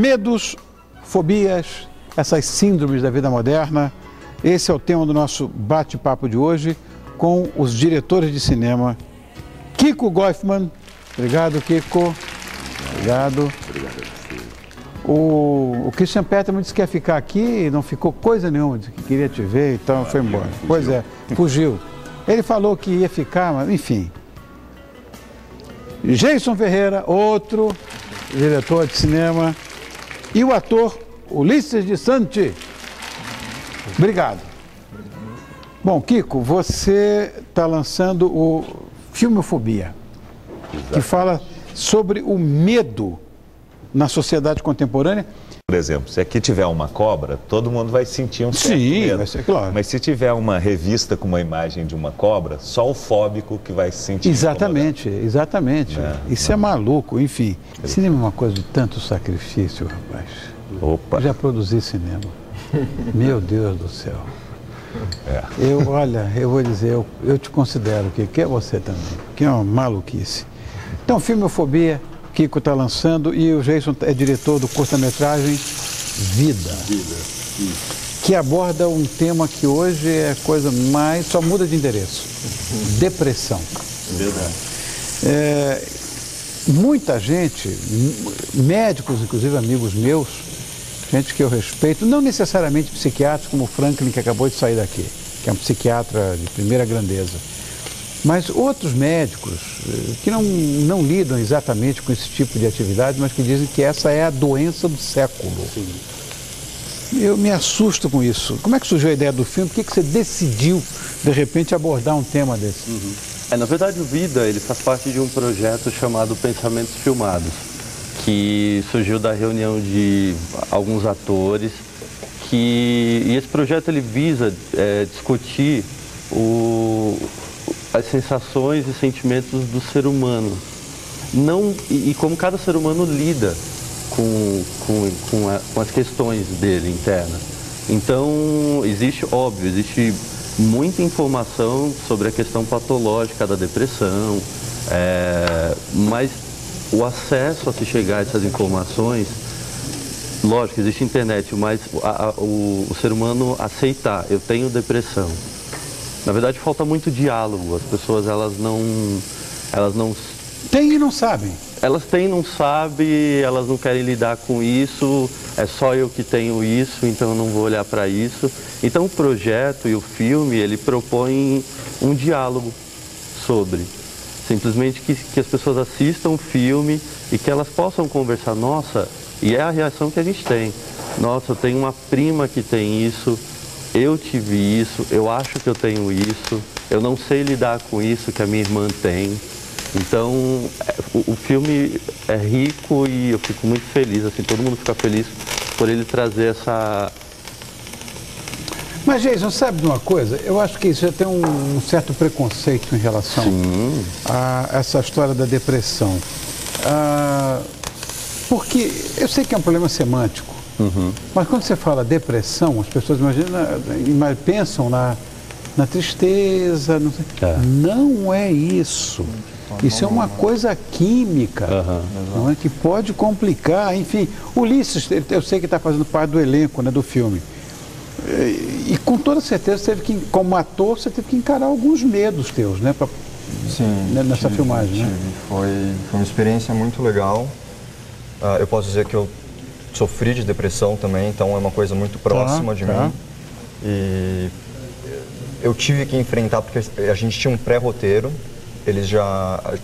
Medos, fobias, essas síndromes da vida moderna. Esse é o tema do nosso bate-papo de hoje com os diretores de cinema. Kiko Goifman. Obrigado, Kiko. Obrigado. Obrigado a você. O Christian Peterman disse que ia ficar aqui e não ficou coisa nenhuma, disse que queria te ver, então foi embora. Pois é, fugiu. Ele falou que ia ficar, mas enfim. Jason Ferreira, outro diretor de cinema, e o ator Ulisses de Santi. Obrigado. Bom, Kiko, você está lançando o Filmofobia, que fala sobre o medo na sociedade contemporânea. Por exemplo, se aqui tiver uma cobra, todo mundo vai sentir um certo medo. Vai ser claro. Mas se tiver uma revista com uma imagem de uma cobra, só o fóbico que vai se sentir Exatamente, exatamente. Isso é maluco, enfim. Cinema é uma coisa de tanto sacrifício, rapaz. Opa. Eu já produzi cinema. Meu Deus do céu. Olha, eu vou dizer, eu te considero que é você também, que é uma maluquice. Então, Filmofobia, Kiko está lançando, e o Jason é diretor do curta-metragem Vida, que aborda um tema que hoje é coisa mais, só muda de endereço, depressão. Verdade. Muita gente, médicos, inclusive amigos meus, gente que eu respeito, não necessariamente psiquiatras como o Franklin, que acabou de sair daqui, que é um psiquiatra de primeira grandeza, mas outros médicos que não lidam exatamente com esse tipo de atividade, mas que dizem que essa é a doença do século. Sim. Eu me assusto com isso. Como é que surgiu a ideia do filme? Por que você decidiu, de repente, abordar um tema desse? Na verdade, o Vida, ele faz parte de um projeto chamado Pensamentos Filmados, que surgiu da reunião de alguns atores, e esse projeto ele visa discutir as sensações e sentimentos do ser humano, e como cada ser humano lida com as questões dele internas. Então, existe muita informação sobre a questão patológica da depressão, mas o acesso a se chegar a essas informações, lógico, existe internet, mas o ser humano aceitar, eu tenho depressão. Na verdade, falta muito diálogo. As pessoas, elas não... Tem e não sabem. Elas têm e não sabem, elas não querem lidar com isso, é só eu que tenho isso, então eu não vou olhar para isso. Então o projeto e o filme, ele propõe um diálogo sobre. Simplesmente que as pessoas assistam o filme e que elas possam conversar. Nossa, e é a reação que a gente tem. Nossa, eu tenho uma prima que tem isso, eu tive isso, eu acho que eu tenho isso, eu não sei lidar com isso que a minha irmã tem. Então, o filme é rico e eu fico muito feliz, assim, todo mundo fica feliz por ele trazer essa... Mas, Jason, sabe de uma coisa? Eu acho que isso já tem um certo preconceito em relação a essa história da depressão. Porque eu sei que é um problema semântico, mas quando você fala depressão, as pessoas pensam na tristeza, não é isso. Isso é uma coisa química, não é? Que pode complicar, enfim. Ulisses, eu sei que está fazendo parte do elenco, né, do filme. E com toda certeza, como ator, você teve que encarar alguns medos teus, né? Sim, nessa filmagem, né? Foi uma experiência muito legal. Eu posso dizer que eu sofri de depressão também, então é uma coisa muito próxima de mim. E eu tive que enfrentar, porque a gente tinha um pré-roteiro.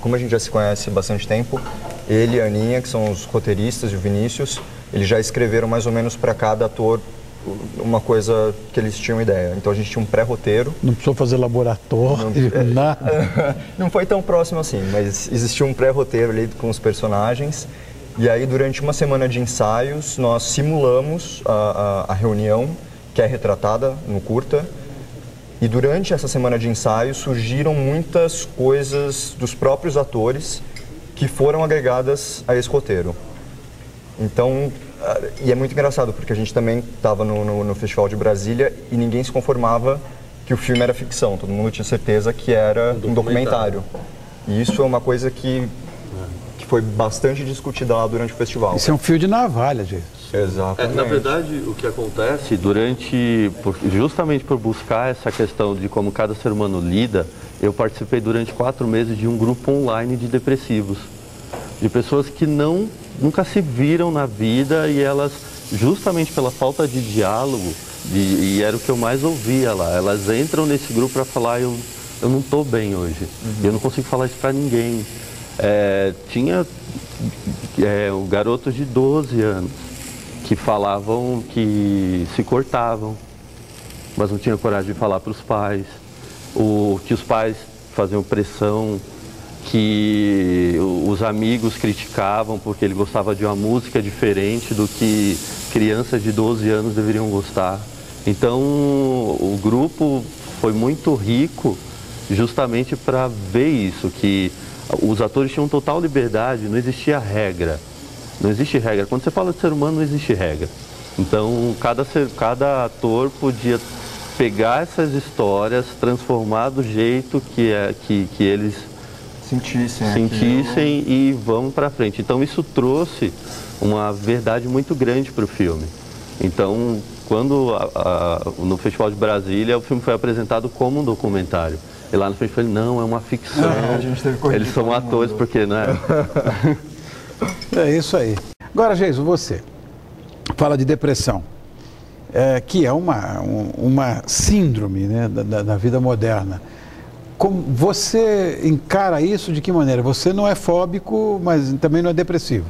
Como a gente já se conhece há bastante tempo, ele e a Aninha, que são os roteiristas, e o Vinícius, eles já escreveram mais ou menos para cada ator uma coisa que eles tinham ideia. Então a gente tinha um pré-roteiro. Não precisou fazer laboratório, nada. Não foi tão próximo assim, mas existia um pré-roteiro ali com os personagens. E aí, durante uma semana de ensaios, nós simulamos a reunião, que é retratada no curta. E durante essa semana de ensaios surgiram muitas coisas dos próprios atores que foram agregadas a esse roteiro. Então, e é muito engraçado, porque a gente também estava no Festival de Brasília e ninguém se conformava que o filme era ficção. Todo mundo tinha certeza que era um documentário. E isso é uma coisa que foi bastante discutida lá durante o festival. Isso é um fio de navalha, gente. Exatamente. Na verdade, o que acontece justamente por buscar essa questão de como cada ser humano lida, eu participei durante 4 meses de um grupo online de depressivos. De pessoas que nunca se viram na vida e elas, justamente pela falta de diálogo, e era o que eu mais ouvia lá, elas entram nesse grupo para falar, eu não estou bem hoje, eu não consigo falar isso para ninguém. Tinha garotos de 12 anos que falavam que se cortavam, mas não tinham coragem de falar para os pais, que os pais faziam pressão, que os amigos criticavam porque ele gostava de uma música diferente do que crianças de 12 anos deveriam gostar. Então o grupo foi muito rico justamente para ver isso, que os atores tinham total liberdade, não existia regra. Não existe regra. Quando você fala de ser humano, não existe regra. Então cada ator podia pegar essas histórias, transformar do jeito que eles sentissem e vão para frente. Então isso trouxe uma verdade muito grande para o filme. Então, quando no Festival de Brasília o filme foi apresentado como um documentário, e lá no festival não, é uma ficção, eles são atores, porque não é? É isso aí. Agora, Geiso, você fala de depressão, que é uma síndrome, né, da vida moderna. Como você encara isso de que maneira? Você não é fóbico, mas também não é depressivo.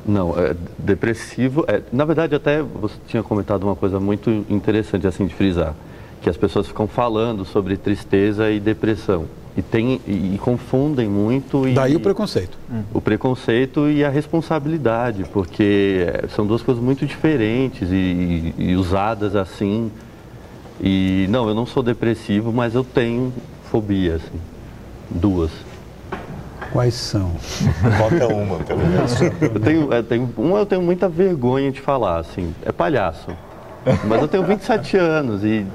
Não, depressivo. Na verdade, até você tinha comentado uma coisa muito interessante assim de frisar, que as pessoas ficam falando sobre tristeza e depressão e confundem muito. Daí o preconceito. O preconceito e a responsabilidade, porque são duas coisas muito diferentes e usadas assim. E não, eu não sou depressivo, mas eu tenho fobia, assim, 2. Quais são? Qualquer uma, pelo menos. Eu tenho muita vergonha de falar, assim, é palhaço. Mas eu tenho 27 anos e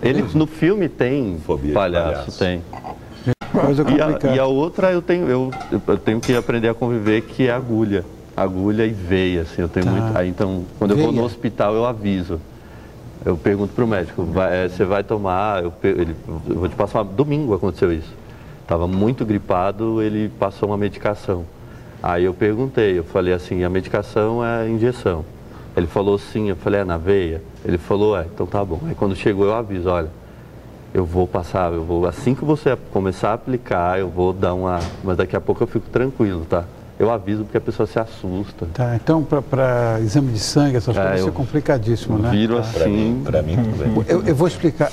ele no filme tem fobia palhaço, tem. Coisa complicada. E a outra eu tenho que aprender a conviver, que é agulha e veia, assim, eu tenho muito. Aí, então, quando eu vou no hospital, eu aviso. Eu pergunto para o médico, você vai tomar, eu vou te passar, domingo aconteceu isso. Estava muito gripado, ele passou uma medicação. Aí eu perguntei, eu falei assim, a medicação é injeção. Ele falou sim, eu falei, é na veia? Ele falou, então tá bom. Aí quando chegou eu aviso, olha, eu vou passar, assim que você começar a aplicar, eu vou dar mas daqui a pouco eu fico tranquilo, tá? Eu aviso porque a pessoa se assusta. Tá, então para exame de sangue, essas coisas, isso é complicadíssimo, né? Viro assim. Para mim também. Eu vou explicar.